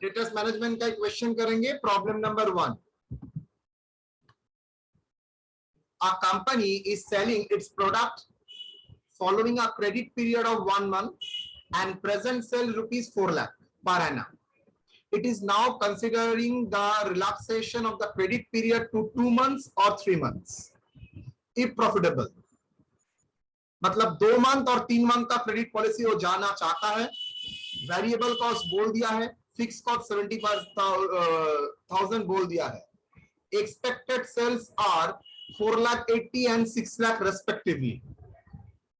Debtors management का question करेंगे। Problem number 1, a company is selling its product following a credit period of 1 month and present sale rupees 4 lakh per annum. It is now considering the relaxation of the credit period to 2 months or 3 months if profitable. मतलब 2 month और 3 month का credit policy वो जाना चाहता है। Variable cost बोल दिया है, फिक्स कॉस्ट 75,000 बोल दिया है। Expected sales are 4,80,000 and 6 lakh respectively.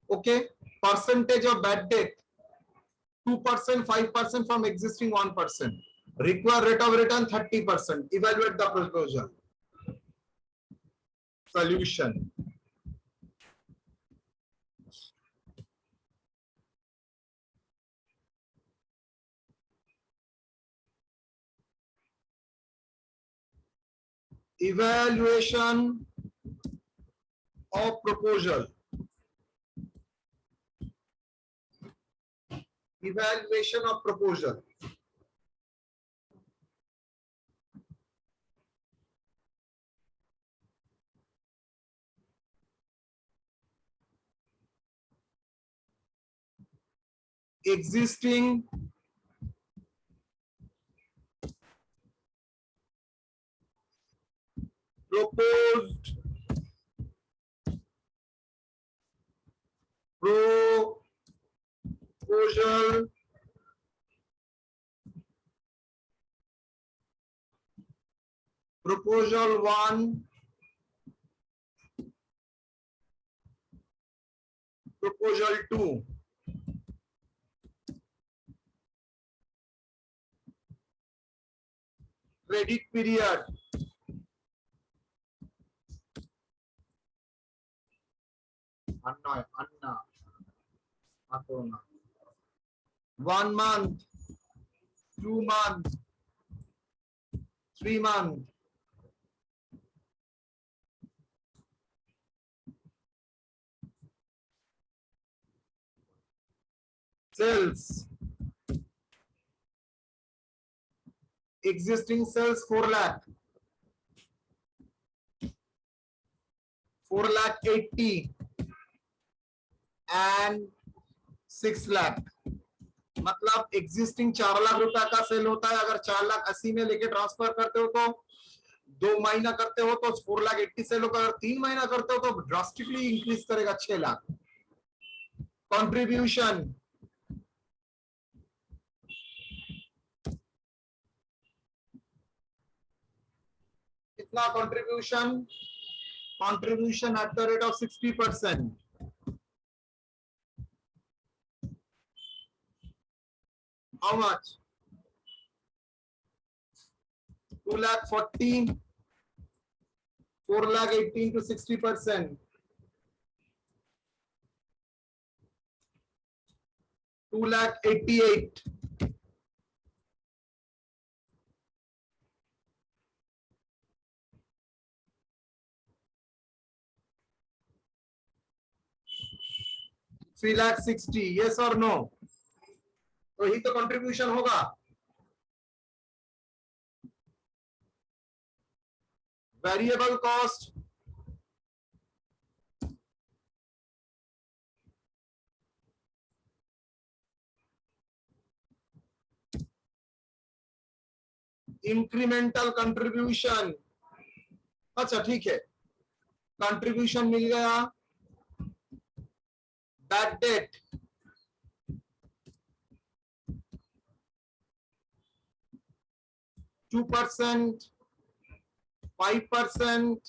Okay, percentage of bad debt 2%, 5% from existing 1%. Require rate of return 30%. Evaluate the proposal. Solution. Evaluation of proposal. Evaluation of proposal. Existing proposed proposal proposal 1, proposal 2. Credit period Anna 1 month, 2 months, 3 months. Sales. Existing sales 4 lakh. 4,80,000 and 6 lakh. मतलब existing 4 lakh रुपए का cell होता है। अगर 4,80,000 में लेके transfer करते हो तो 2 महीना करते हो तो 4,80,000 सेल होगा। अगर 3 महीना करते हो तो ड्रास्टिकली इंक्रीज करेगा 6 लाख। कंट्रीब्यूशन कितना? Contribution at the rate of 60%. How much? 2,40,000, 4,80,000 to 60%. 2,88,000. $3,60,000. Yes or no? तो ही तो कंट्रीब्यूशन होगा। Variable cost incremental contribution. अच्छा ठीक है, कंट्रीब्यूशन मिल गया। Bad debt 2%, 5%,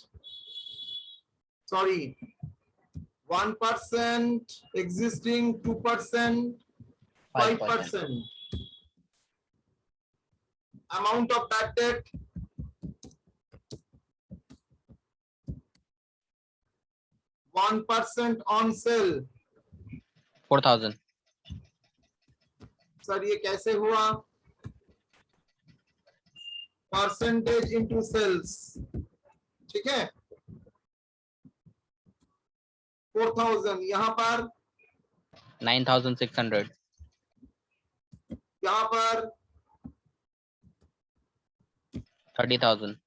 sorry 1%, existing 2%, 5%. Amount of bad debt 1% on sale 4,000. Sir ये कैसे हुआ? परसेंटेज इंटू सेल्स, ठीक है। 4,000 यहाँ पर 9,600. यहाँ पर 30,000.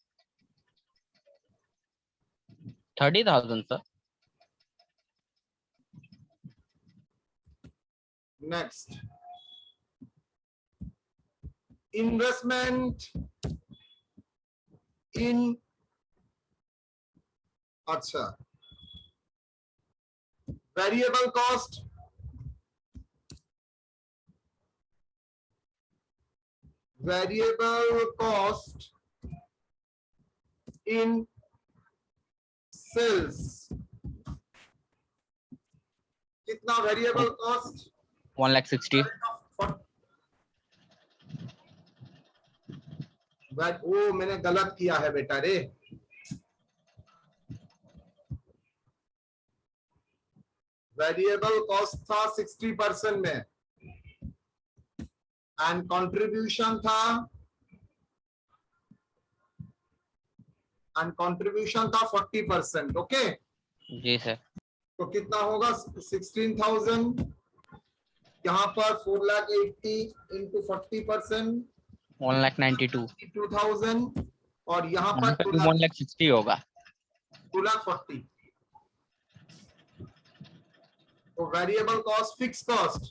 30,000, sir. Next, investment in, अच्छा, variable cost, in sales. कितना variable cost? 1,60,000. ओ मैंने गलत किया है बेटा रे, वेरिएबल कॉस्ट था 60% में एंड कंट्रीब्यूशन था 40%. ओके, जी सर. तो कितना होगा 16,000, यहाँ पर 4,80,000 इंटू 40%, 1,92,000. 2,000, और यहाँ यहाँ पर पे भी 1,60,000 होगा. 2,40,000. तो variable cost, fix cost,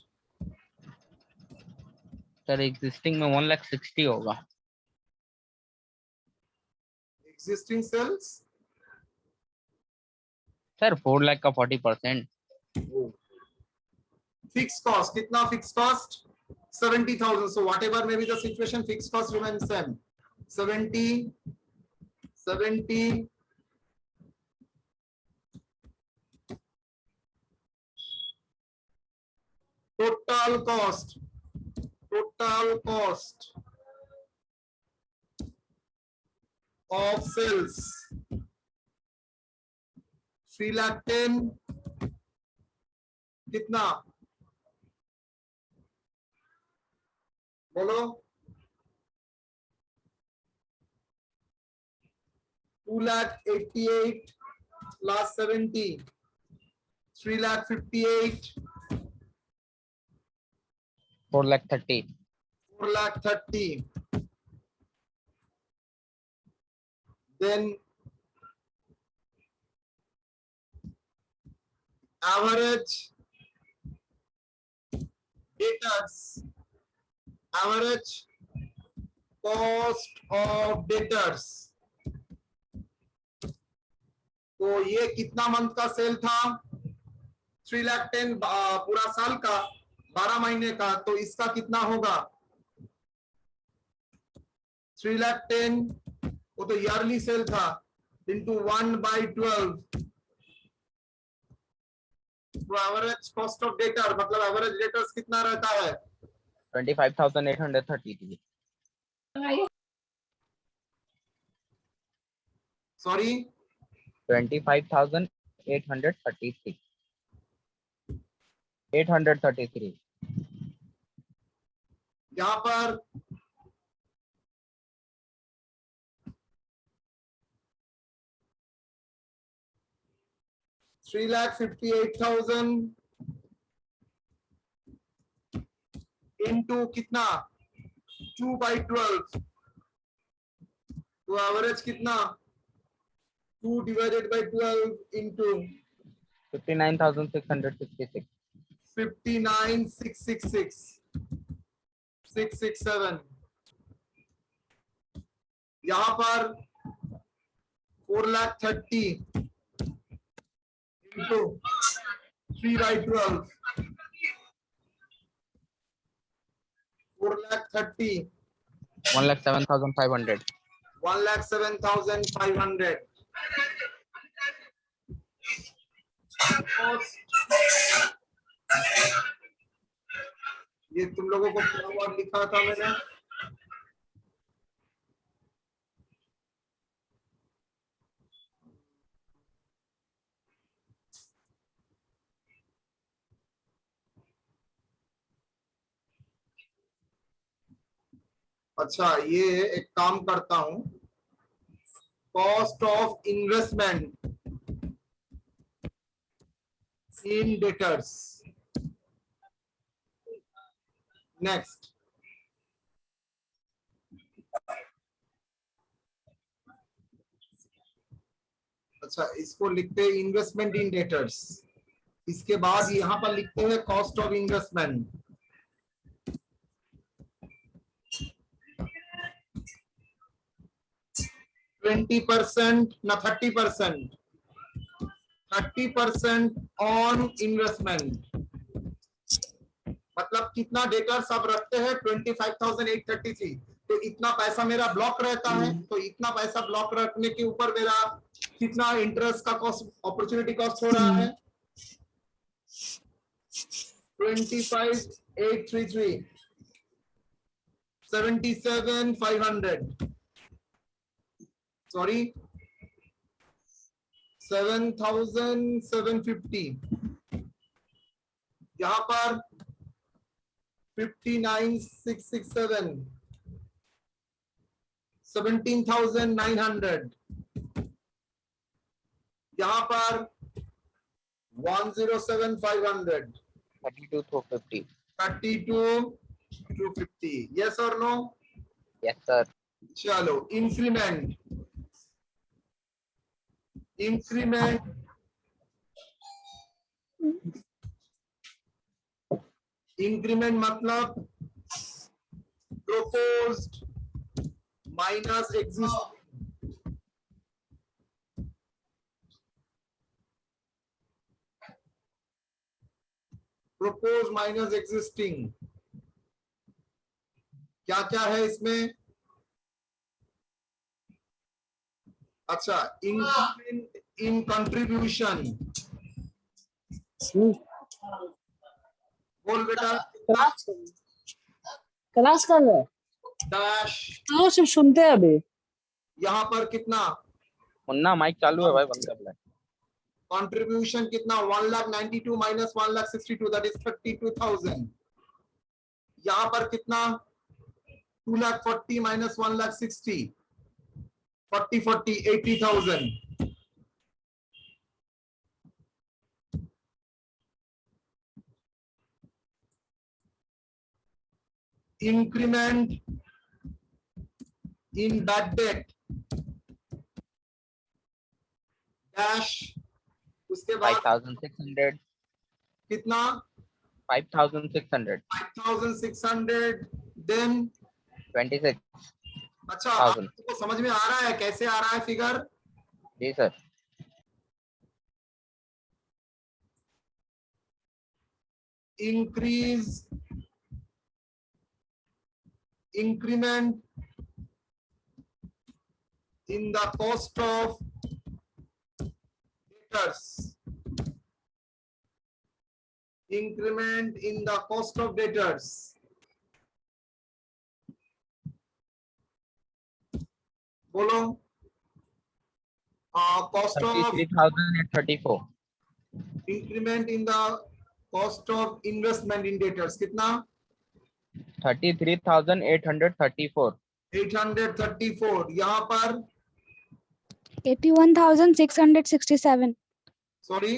sir existing में 1,60,000 होगा. एग्जिस्टिंग सेल्स सर 4 लाख का 40%. fixed cost, कितना fixed cost? 70,000. So whatever may be the situation, fixed cost remains same. 70. Total cost of sales 3,10,000. कितना बोलो? 2,88,000 plus 70, 3,58,000, 4,30,000. 4,30,000. Then average cost of debtors. तो ये कितना month का सेल था? 3,10,000 पूरा साल का, 12 महीने का, तो इसका कितना होगा? 3,10,000 वो तो ईयरली सेल था, इंटू 1/12, तो एवरेज कॉस्ट ऑफ डेटर मतलब एवरेज डेटर्स कितना रहता है? 25,833. सॉरी, 25,833. 833. यहाँ पर $3,58,000 इंटू कितना? 2/12, तो एवरेज कितना? 2/12 इंटू 59,666. 59,666, 667. यहाँ पर 4,30,000 इंटू 3/12, 4,30,000, 1,07,500. 1,07,500. ये तुम लोगों को क्या वर्ड लिखा था मैंने? अच्छा, ये एक काम करता हूं, cost of investment in debtors. Next, अच्छा, इसको लिखते हैं इन्वेस्टमेंट इन डेटर्स। इसके बाद यहाँ पर लिखते हैं cost of investment. Twenty percent ना 30%, 30% ऑन इन्वेस्टमेंट। मतलब कितना डेटर्स आप रखते हैं 25,833, तो इतना पैसा मेरा ब्लॉक रहता है। तो इतना पैसा ब्लॉक रखने के ऊपर मेरा कितना इंटरेस्ट का कॉस्ट, अपॉर्चुनिटी कॉस्ट हो रहा है 25,833, 77,500, सॉरी 7,750। यहाँ पर 59,667, 17,900। यहाँ पर 107,500, 32,250. 32,250। यस और नो? Yes, sir. चलो, इंक्रीमेंट। इंक्रीमेंट इंक्रीमेंट मतलब proposed minus existing। proposed minus existing क्या क्या है इसमें? अच्छा, इंक्रीमेंट इन कंट्रीब्यूशन। बोल बेटा। क्लास कर रहे हैं डैश। तो सिर्फ सुनते हैं अभी। यहाँ पर कितना मुन्ना माइक चालू है भाई, बंद कर ले। कंट्रीब्यूशन कितना 1,92,000 माइनस 1,62,000, दैट इज 32,000। यहाँ पर कितना 2,40,000 minus 1,60,000, 40 80,000। Increment in bad date dash. उसके बाद 5,600. कितना 5,600. 5,600, देन 26. अच्छा, आपको समझ में आ रहा है कैसे आ रहा है फिगर? जी sir. Increment in the cost of debtors. Increment in the cost of debtors. बोलो। cost of 33,834. increment in the cost of investment in debtors कितना? 33,834. 834। यहाँ पर 81,667. सॉरी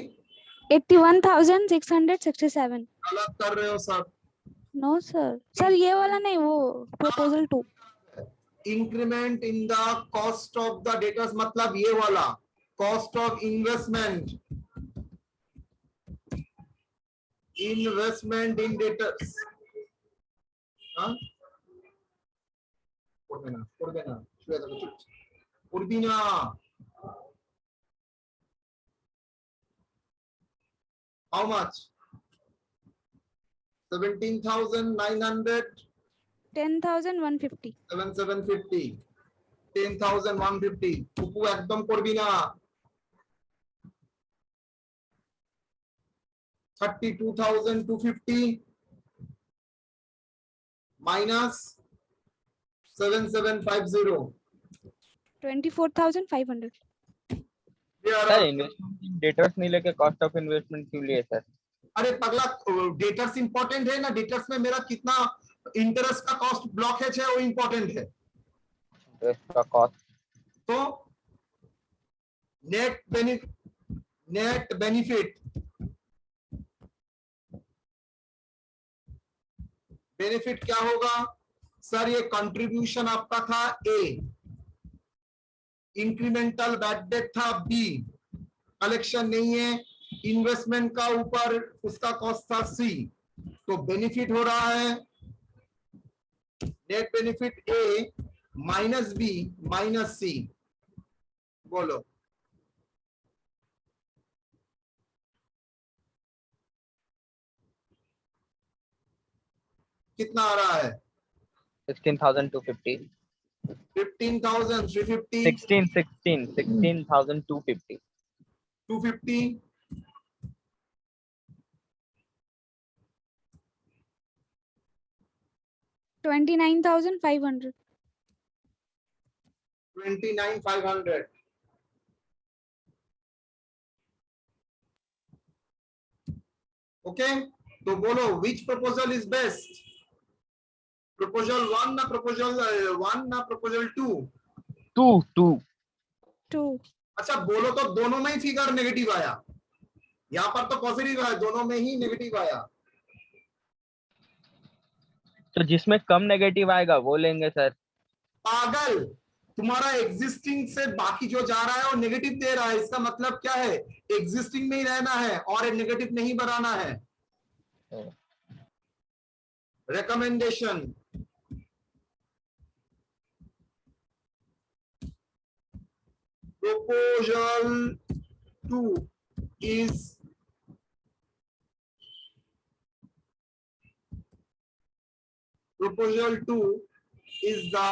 81,667. गलत कर रहे हो सर। नो सर, सर ये वाला नहीं, वो proposal 2। Increment in the cost of the debtors मतलब ये वाला cost of investment in debtors. How much? 17,900, 10,150. 7,750, 10,150। টুকু একদম করবি না। 32,250 minus 7,750, 24,500. सर इन्वेस्टमेंट इन डेटर्स नहीं लेके कॉस्ट ऑफ इन्वेस्टमेंट क्यों लिए सर? अरे पगला, डेटर्स इंपॉर्टेंट है ना। डेटर्स में मेरा कितना इंटरेस्ट का कॉस्ट ब्लॉकेज है वो इंपॉर्टेंट है। इंटरेस्ट का कॉस्ट तो नेट बेनिफिट क्या होगा सर? ये कंट्रीब्यूशन आपका था ए, इंक्रीमेंटल बैड डेट था बी, कलेक्शन नहीं है, इन्वेस्टमेंट का ऊपर उसका कॉस्ट था C, तो बेनिफिट हो रहा है net benefit A minus B minus C। बोलो कितना आ रहा है? 16,250 15,350 16,250 250 29,500. 29,500। ओके, तो बोलो विच प्रपोजल इज बेस्ट? प्रपोजल 1 ना प्रपोजल 1 ना प्रपोजल 2? 2 2. अच्छा बोलो, तो दोनों में ही फिगर नेगेटिव आया, यहाँ पर तो पॉजिटिव है, दोनों में ही नेगेटिव आया। तो जिसमें कम नेगेटिव आएगा वो लेंगे सर। पागल, तुम्हारा एग्जिस्टिंग से बाकी जो जा रहा है वो नेगेटिव दे रहा है, इसका मतलब क्या है? एग्जिस्टिंग में ही रहना है और नेगेटिव नहीं बनाना है। Recommendation, proposal 2 is the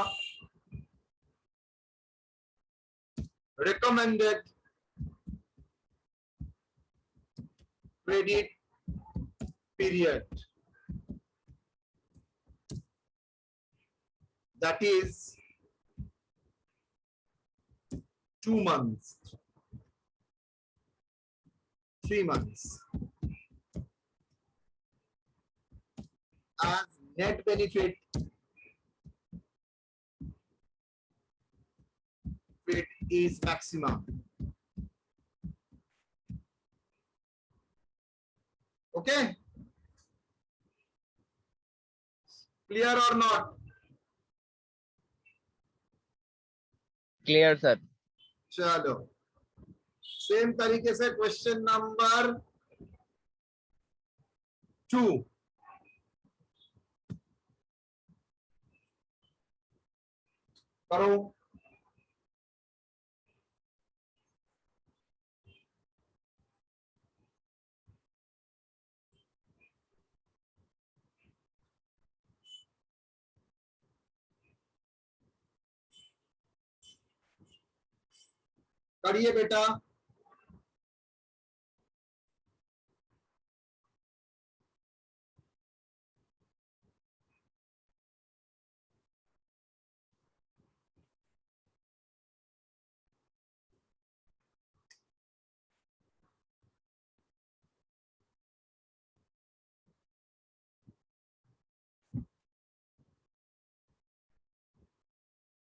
recommended credit period, that is 2 months, 3 months, as net benefit is maximum. Okay, clear or not? Clear sir. चलो सेम तरीके से क्वेश्चन नंबर 2, करो। करिए बेटा।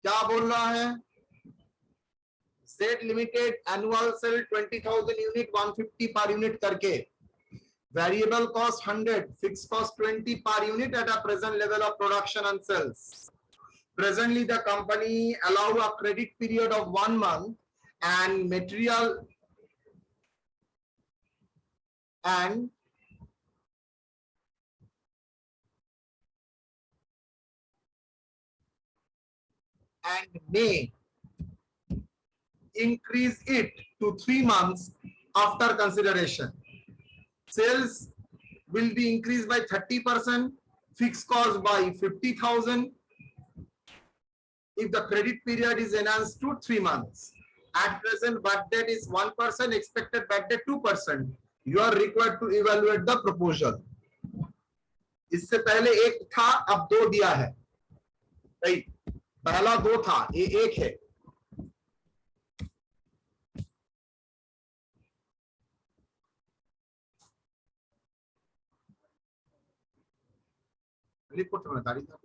क्या बोल रहा है? Z limited annual sale 20,000 unit 150 per unit करके, variable cost 100, fixed cost 20 per unit at a present level of production and sales. Presently the company allow a credit period of 1 month and material and may increase it to 3 months after consideration. Sales will be increased by 30%, fixed cost by 50,000 if the credit period is enhanced to 3 months. At present, bad debt is 1%, expected bad debt 2%. You are required to evaluate the proposal. इससे पहले एक था, अब 2 दिया है, right? पहला 2 था, ये 1 है। रिपोर्ट में तारीख था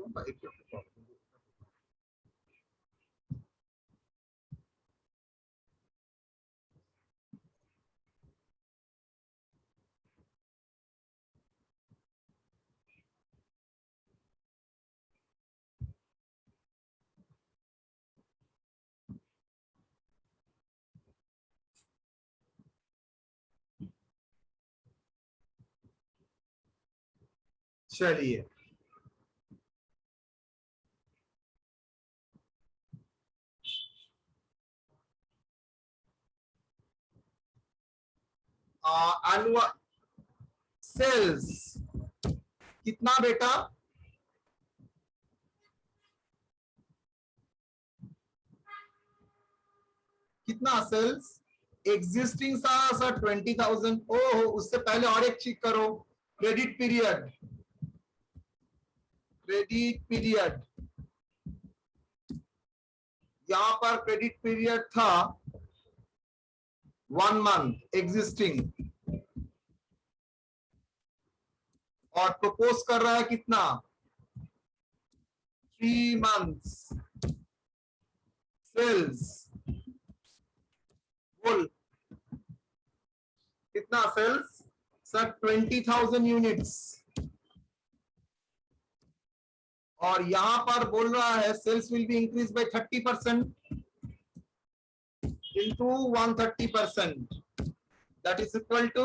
चलिए एनुअल सेल्स कितना बेटा? कितना सेल्स एग्जिस्टिंग सर 20,000। ओहो, उससे पहले और एक चेक करो, क्रेडिट पीरियड। क्रेडिट पीरियड यहां पर क्रेडिट पीरियड था 1 मंथ एग्जिस्टिंग, और प्रपोज कर रहा है कितना? 3 मंथ्स सेल्स। बोल कितना सेल्स सर? 20,000 यूनिट्स। और यहां पर बोल रहा है sales will be increase by 30% into 130%, that is equal to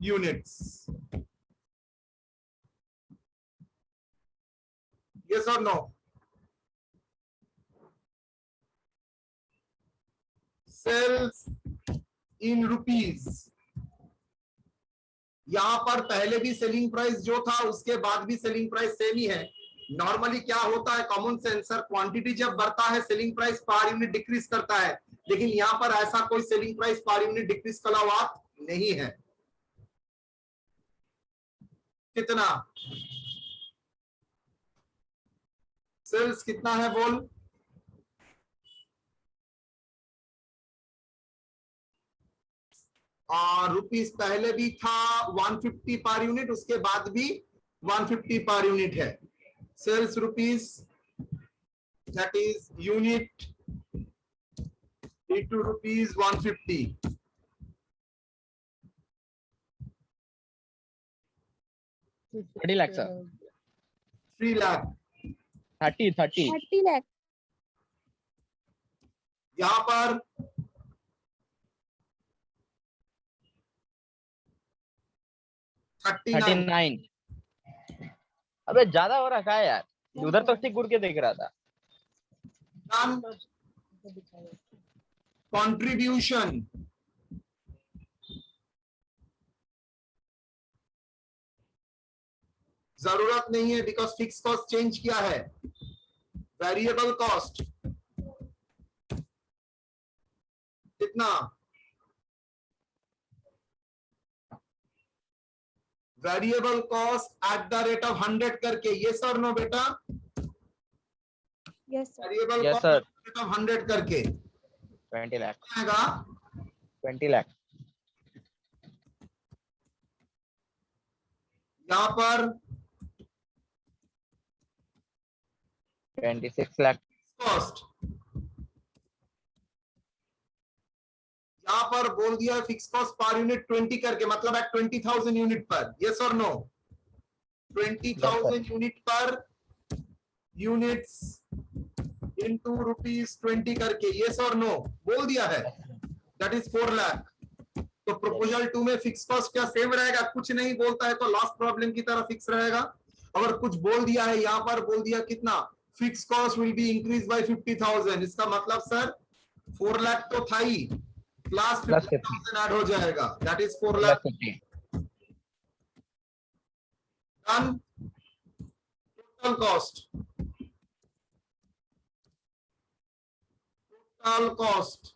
units. Yes or no? Sales in rupees, यहां पर पहले भी सेलिंग प्राइस जो था उसके बाद भी सेलिंग प्राइस सेम ही है। नॉर्मली क्या होता है, कॉमन सेंस सर, क्वांटिटी जब बढ़ता है selling price per unit decrease करता है, लेकिन यहां पर ऐसा कोई selling price per unit decrease का लाभ नहीं है। कितना सेल्स कितना है बोल? और रुपीस पहले भी था 150 पर यूनिट, उसके बाद भी 150 पर यूनिट है। Sales rupees, that is unit into rupees 150। 30 lakh sir. 3 lakh 30 30 lakh. यहां पर 39। अबे ज्यादा हो रहा है यार, उधर तो ठीक घूर के देख रहा था। कंट्रीब्यूशन जरूरत नहीं है बिकॉज फिक्स कॉस्ट चेंज किया है। वेरिएबल कॉस्ट कितना? Variable cost at the rate of 100 करके, ये सर नो बेटा? Yes sir. Variable Yes, cost sir. Rate of 100 करके 20 लाख। आएगा 20 लाख। यहां पर 26 लाख। कॉस्ट यहां पर बोल दिया फिक्स कॉस्ट पर यूनिट 20 करके, मतलब एट 20,000 यूनिट पर। यस और नो? 20,000 यूनिट पर यूनिट्स इनटू रुपीस 20 करके, यस और नो बोल दिया है, दैट इज 4 लाख। तो प्रपोजल 2 में फिक्स कॉस्ट क्या सेम रहेगा? कुछ नहीं बोलता है तो लास्ट प्रॉब्लम की तरह फिक्स रहेगा। अगर कुछ बोल दिया है, यहां पर बोल दिया कितना? Fix cost will be increase bye 50,000, इसका मतलब सर 4 लाख तो था ही, प्लस 50,000 ऐड हो जाएगा, that is 4 lakh. Done. Total cost, total cost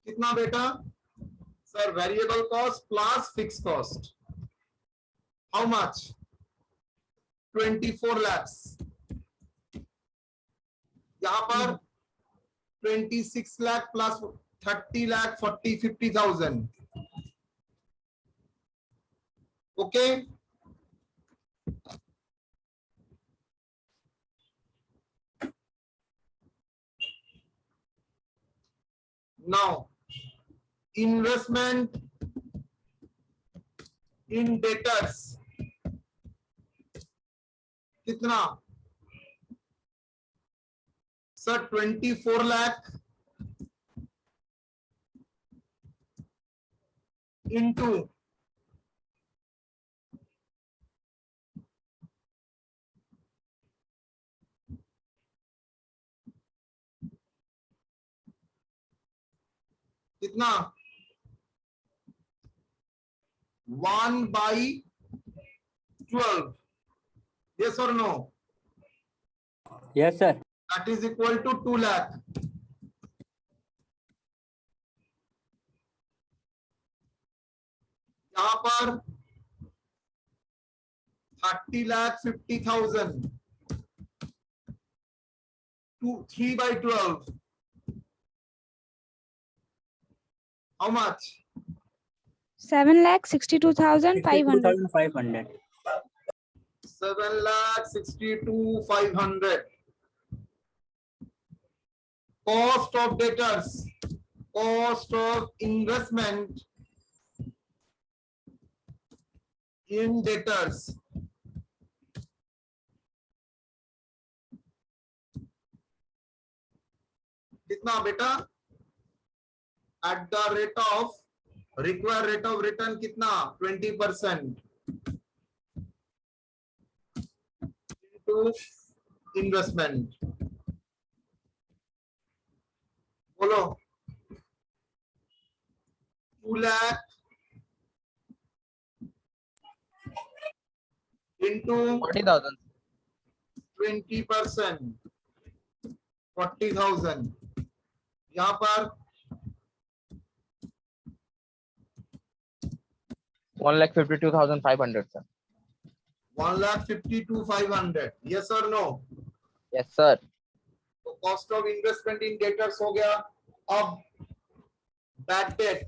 कितना बेटा? Sir variable cost plus fix cost, how much? 24 lakhs। यहां पर 26 lakh plus 30 lakh 40 50,000। Okay, now investment इन डेटर्स कितना? सर 24 लाख into कितना 1/12. Yes or no? Yes, sir. That is equal to 2 lakh. यहाँ पर 30,50,000 to 3/12. How much? 7,62,500. 62,500. 7,62,500. Cost of debtors, cost of investment in debtors. कितना बेटा? At the rate of required rate of return कितना? 20% into investment. बोलो 2 lakh into 40,000. 20%, 40,000. यहाँ पर 1,52,500, sir. 1,52,500. Yes or no? Yes, sir. तो cost of investment in debtors हो गया. अब बैड डेट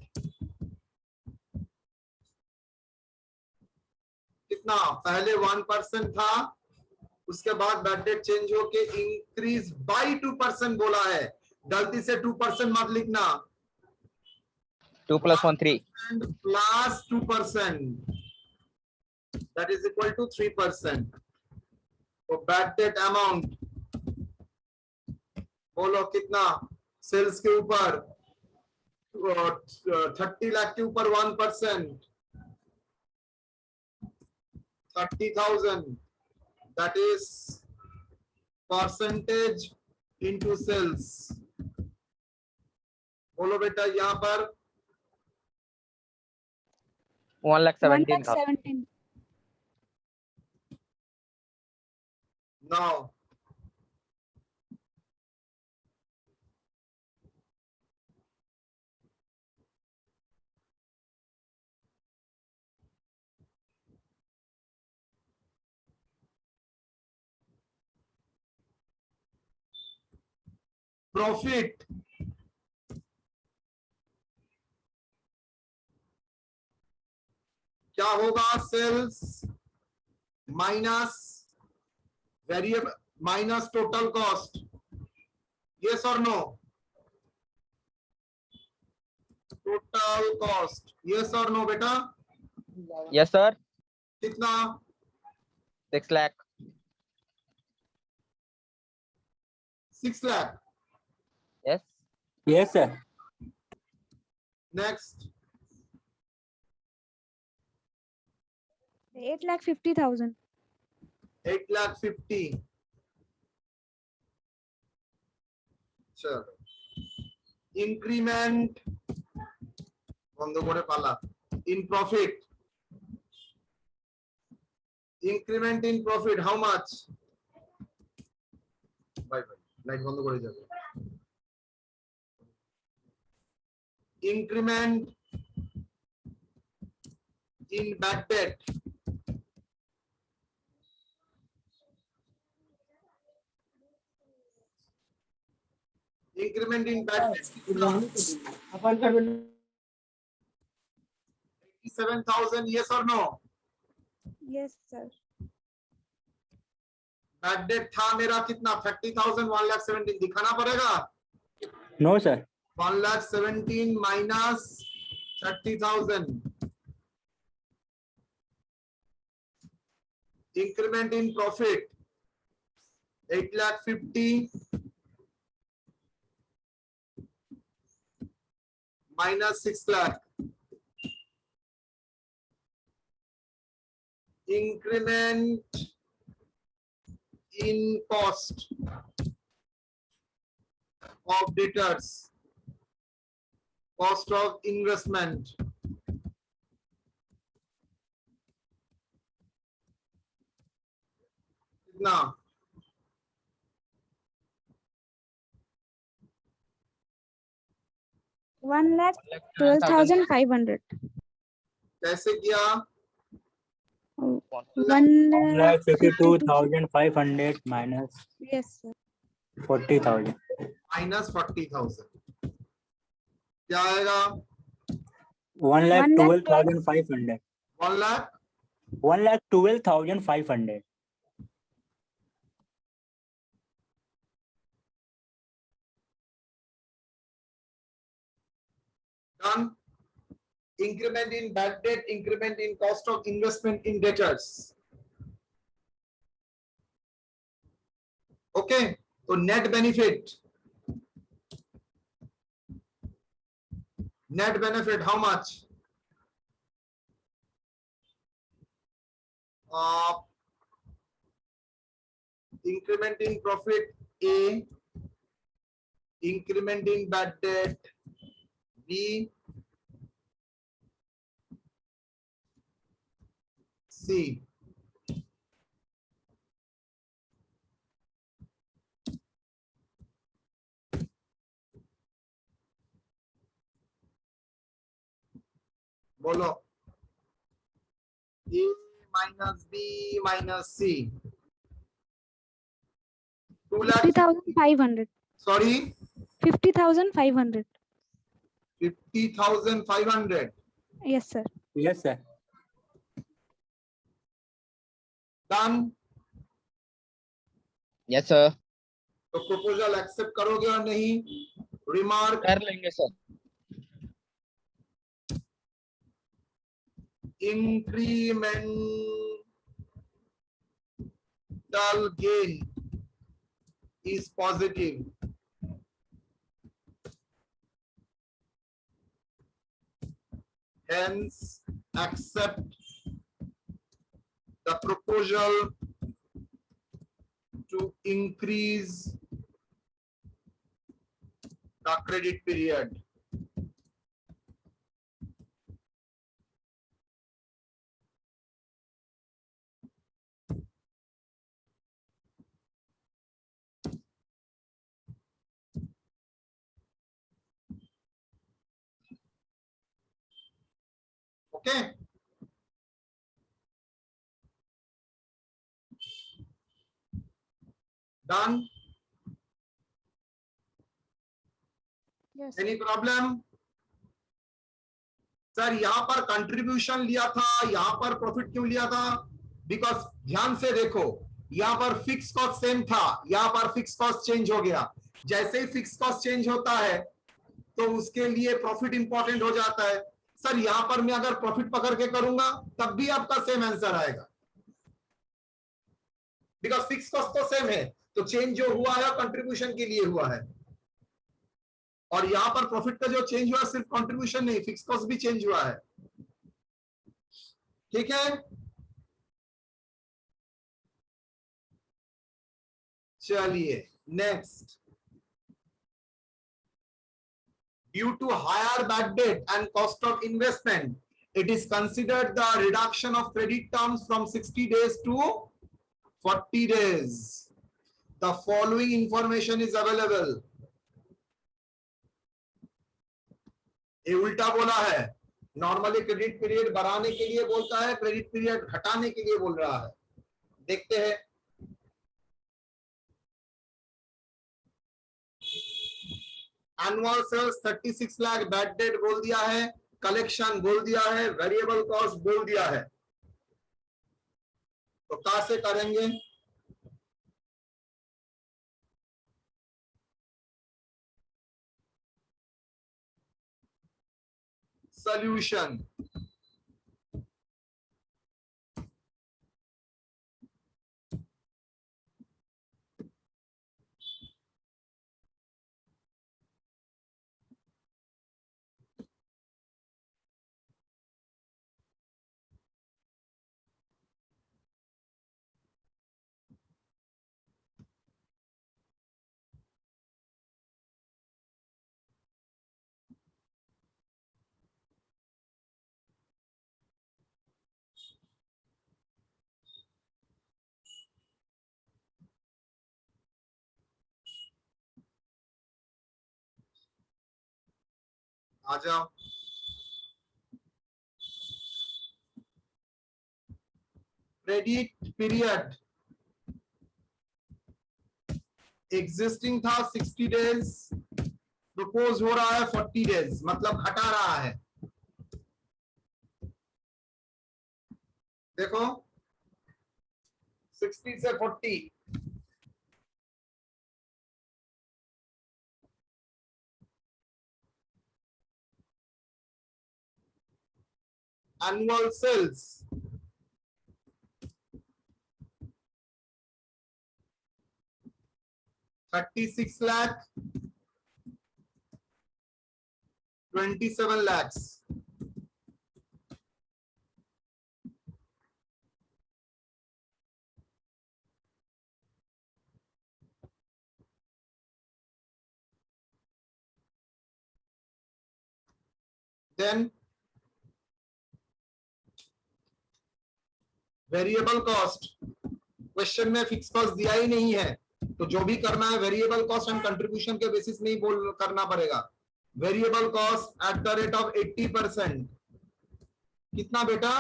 कितना? पहले 1% था, उसके बाद बैड डेट चेंज होके इंक्रीज बाय 2% बोला है. गलती से 2% मत लिखना. 2 + 1 3. And plus 2%, that is equal to 3%. तो बैड डेट अमाउंट बोलो कितना? सेल्स के ऊपर 30 लाख के ऊपर 1%, 30,000, that is percentage into sales. बोलो बेटा यहाँ पर 1,17,000. 1,17,000. now प्रॉफिट क्या होगा? Sales minus variable minus total cost. Yes और नो? Total cost. यस और नो बेटा? Yes, sir. कितना? 6 lakh. 6 lakh. Yes. Yes, sir. Next 8,50,000. 8,50,000. चलो इंक्रीमेंट बंद करे पाला. In profit, increment in profit how much? Bye bye light बंद करे जाবে. Increment in bad debt, increment in bad debt कितना? 87,000. yes or no? Yes, sir. Bad debt था मेरा कितना? 30,000. 1,17,000 दिखाना पड़ेगा. No, sir. 1,17,000 minus 30,000. Increment in profit 8,50,000 minus 6 lakh. increment in cost of debtors, cost of investment. कितना? One lakh 12,500. कैसे किया? 1,52,500 minus Yes, sir. 40,000. Minus 40,000 क्या आएगा? 1,12,500. 1 lakh 1,12,500. done. Increment in bad debt, increment in cost of investment in debtors. Okay, so net benefit how much? Increment in profit A, increment in bad debt B, C. बोलो. A minus B minus C. 50,500. Sorry, 50,500. 50,500. Yes, sir. Yes, sir. Done. Yes sir, तो proposal accept करोगे और नहीं? Remark. कर लेंगे sir. Incremental gain is positive. Hence, accept the proposal to increase the credit period. Okay. Done. Yes. Any problem? Sir यहां पर contribution लिया था, यहां पर प्रॉफिट क्यों लिया था? बिकॉज ध्यान से देखो, यहां पर फिक्स कॉस्ट सेम था, यहां पर फिक्स कॉस्ट चेंज हो गया. जैसे ही फिक्स कॉस्ट चेंज होता है तो उसके लिए प्रॉफिट इंपॉर्टेंट हो जाता है. सर यहां पर मैं अगर प्रॉफिट पकड़ के करूंगा तब भी आपका सेम आंसर आएगा, बिकॉज फिक्स कॉस्ट तो सेम है. तो चेंज जो हुआ है कंट्रीब्यूशन के लिए हुआ है, और यहां पर प्रॉफिट का जो चेंज हुआ सिर्फ कंट्रीब्यूशन नहीं, फिक्स कॉस्ट भी चेंज हुआ है. ठीक है, चलिए next. Due to higher bad debt and cost of investment, it is considered the reduction of credit terms from 60 days to 40 days. The following information is available. ये उल्टा बोला है. नॉर्मली क्रेडिट पीरियड बढ़ाने के लिए बोलता है, क्रेडिट पीरियड घटाने के लिए बोल रहा है. देखते हैं. Annual sales 36 lakh, bad debt बोल दिया है, कलेक्शन बोल दिया है, वेरिएबल कॉस्ट बोल दिया है. तो कहां से करेंगे? सॉल्यूशन. आ जाओ। क्रेडिट पीरियड एग्जिस्टिंग था 60 डेज, प्रपोज हो रहा है 40 डेज, मतलब घटा रहा है। देखो 60 से 40, annual sales 36 lakh, 27 lakhs. Then variable cost, question में फिक्स कॉस्ट दिया ही नहीं है, तो जो भी करना है वेरिएबल कॉस्ट एंड कंट्रीब्यूशन के बेसिस में ही बोल करना पड़ेगा। Variable cost at the rate of 80%, कितना बेटा?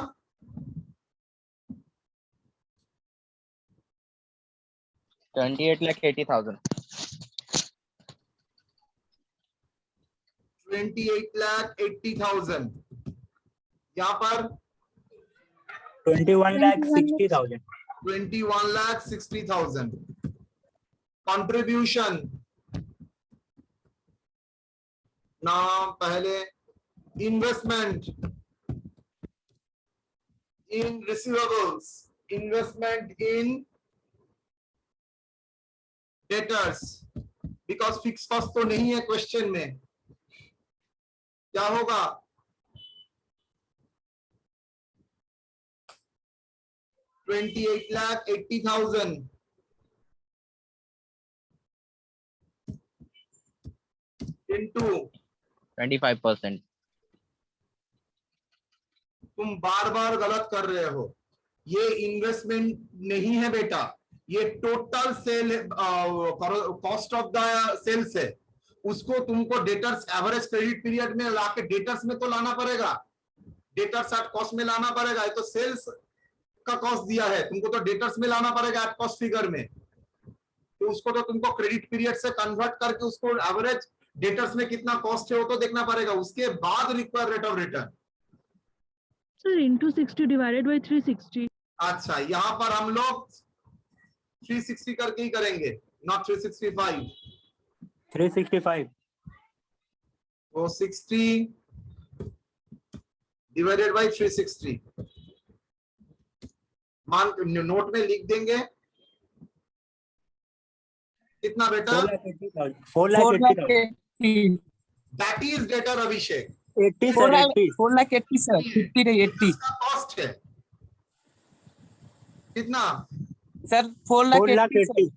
28,80,000। 28,80,000। यहाँ पर 21,60,000। 21,60,000। कंट्रीब्यूशन ना, पहले investment in receivables, investment in debtors, because fix cost तो नहीं है क्वेश्चन में। क्या होगा? 28,80,000 into 25%। तुम बार बार गलत कर रहे हो, ये इन्वेस्टमेंट नहीं है बेटा, ये total sale cost of the sales है। उसको तुमको डेटर्स एवरेज क्रेडिट पीरियड में लाके डेटर्स में तो लाना पड़ेगा, डेटर्स एट कॉस्ट में लाना पड़ेगा। ये तो सेल्स का कॉस्ट दिया है, तुमको तो डेटर्स में लाना पड़ेगा एट कॉस्ट फिगर में, तो उसको तो तुमको क्रेडिट पीरियड से कन्वर्ट करके उसको एवरेज डेटर्स में कितना कॉस्ट है वो तो देखना पड़ेगा, उसके बाद require rate of return. Sir into 60 divided by 360। अच्छा, यहां पर हम लोग 360 करके ही करेंगे, नॉट 365। 365। वो 60 डिवाइडेड बाय 360 मान नोट में लिख देंगे। कितना बेटा? 4,80,000। 4,80,000। That is debtor Abhishek. 80 sir, 80। 4,80,000 sir, 50 नहीं 80 इसका कॉस्ट है कितना? Sir, 4,80,000 sir. 4,80,000।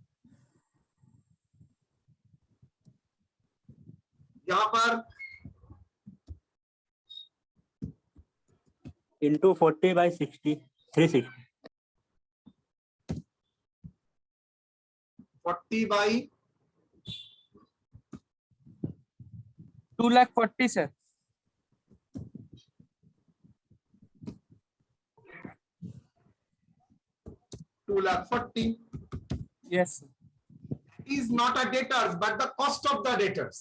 यहाँ पर into 40 by 60, 360। 40 by 2,40,000 sir. 2,40,000 yes is not a debtors but the cost of the debtors।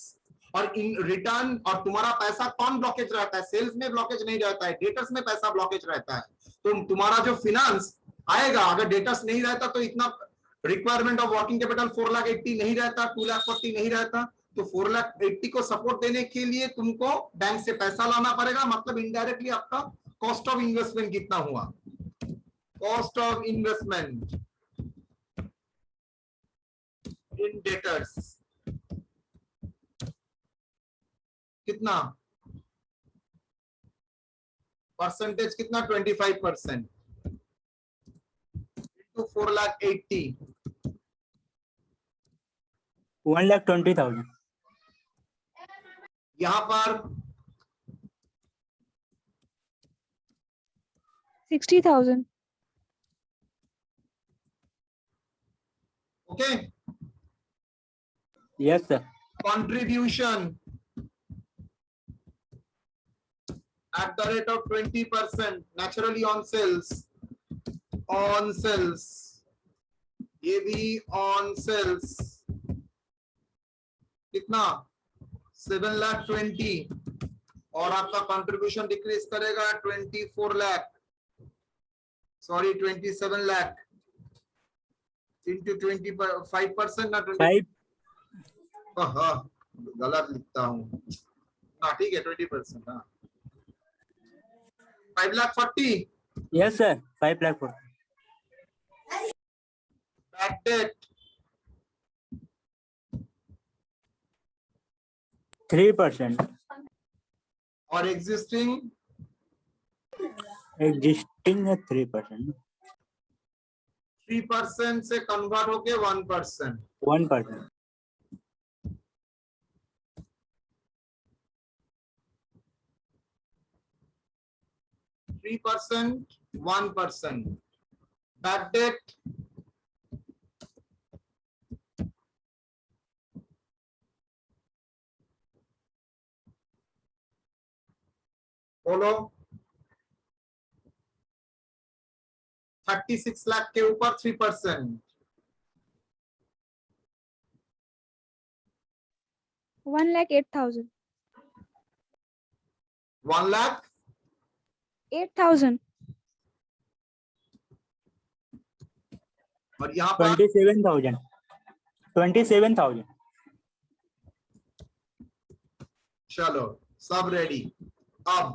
और इन रिटर्न, और तुम्हारा पैसा कौन ब्लॉकेज रहता है? सेल्स में ब्लॉकेज नहीं रहता है, डेटर्स में पैसा ब्लॉकेज रहता है। तो तुम्हारा जो फिनांस आएगा, अगर डेटर्स नहीं रहता तो इतना रिक्वायरमेंट ऑफ वर्किंग कैपिटल 4,80,000 नहीं रहता, 2,40,000 नहीं रहता। तो 4,80,000 को सपोर्ट देने के लिए तुमको बैंक से पैसा लाना पड़ेगा, मतलब इनडायरेक्टली आपका कॉस्ट ऑफ इन्वेस्टमेंट कितना हुआ? Cost of investment in debtors कितना? परसेंटेज कितना? 25% into 4,80,000 1,20,000। यहां पर 60,000। Okay. Yes sir. Contribution at the rate of 20% naturally on sales, ये भी on sales कितना 7,20,000 और आपका कंट्रीब्यूशन डिक्रीज करेगा 24 लाख, सॉरी 27 लाख इंटू 25% ना 5 गलत लिखता हूँ हाँ ठीक है 20%, हाँ 5,40,000 yes sir 5 lakh 40 bad debt 3% और existing है 3% 3% से कन्वर्ट होके 1%, 1% 3%, 1%. Bad debt बोलो 36 लाख के ऊपर 3%, 1,08,000. 1,08,000 और यहाँ पर 27,000 चलो सब रेडी। अब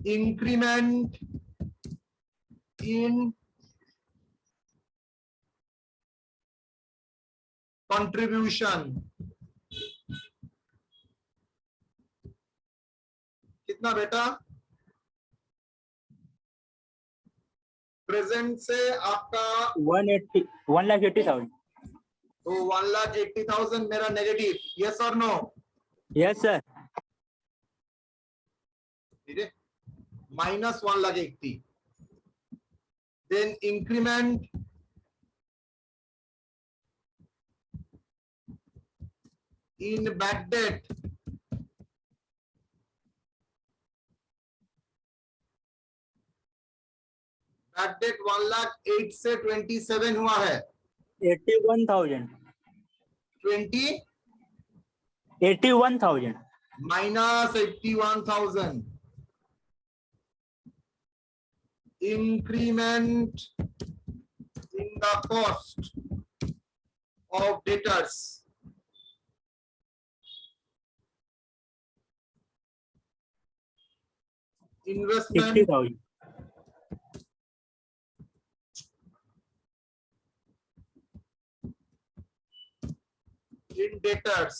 इंक्रीमेंट इन कंट्रीब्यूशन कितना बेटा? प्रेजेंट से आपका 1,80,000 तो 1,80,000 मेरा नेगेटिव, यस और नो? yes sir ठीक है, minus 1,80,000, then increment in bad debt bad debt 1,08,000 से 27 हुआ है 81,000 81,000 minus 81,000 increment in the cost of debtors investment 60,000 in debtors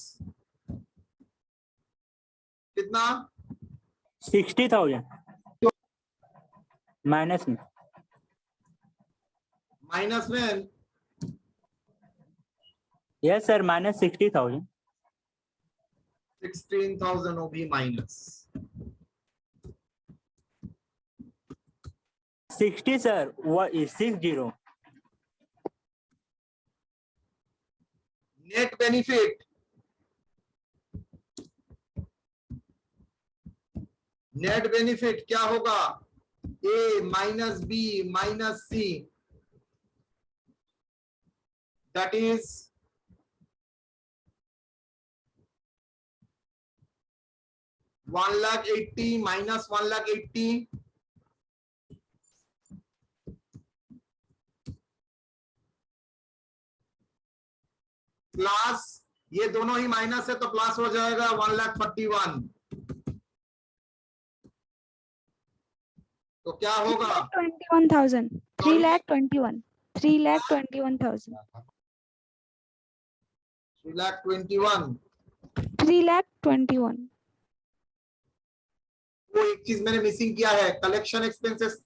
कितना? 60,000 माइनस में माइनस में yes sir minus 60,000 16,000 वो भी minus 60 sir what is 60 net benefit क्या होगा? A minus B minus C that is 1,80,000 minus 1,80,000 plus ये दोनों ही माइनस है तो प्लस हो जाएगा 1,41,000 तो क्या होगा? 21,000. 3,21,000. 3,21,000. 3,21,000 3,21,000. वो एक चीज मैंने मिसिंग किया है, कलेक्शन एक्सपेंसेस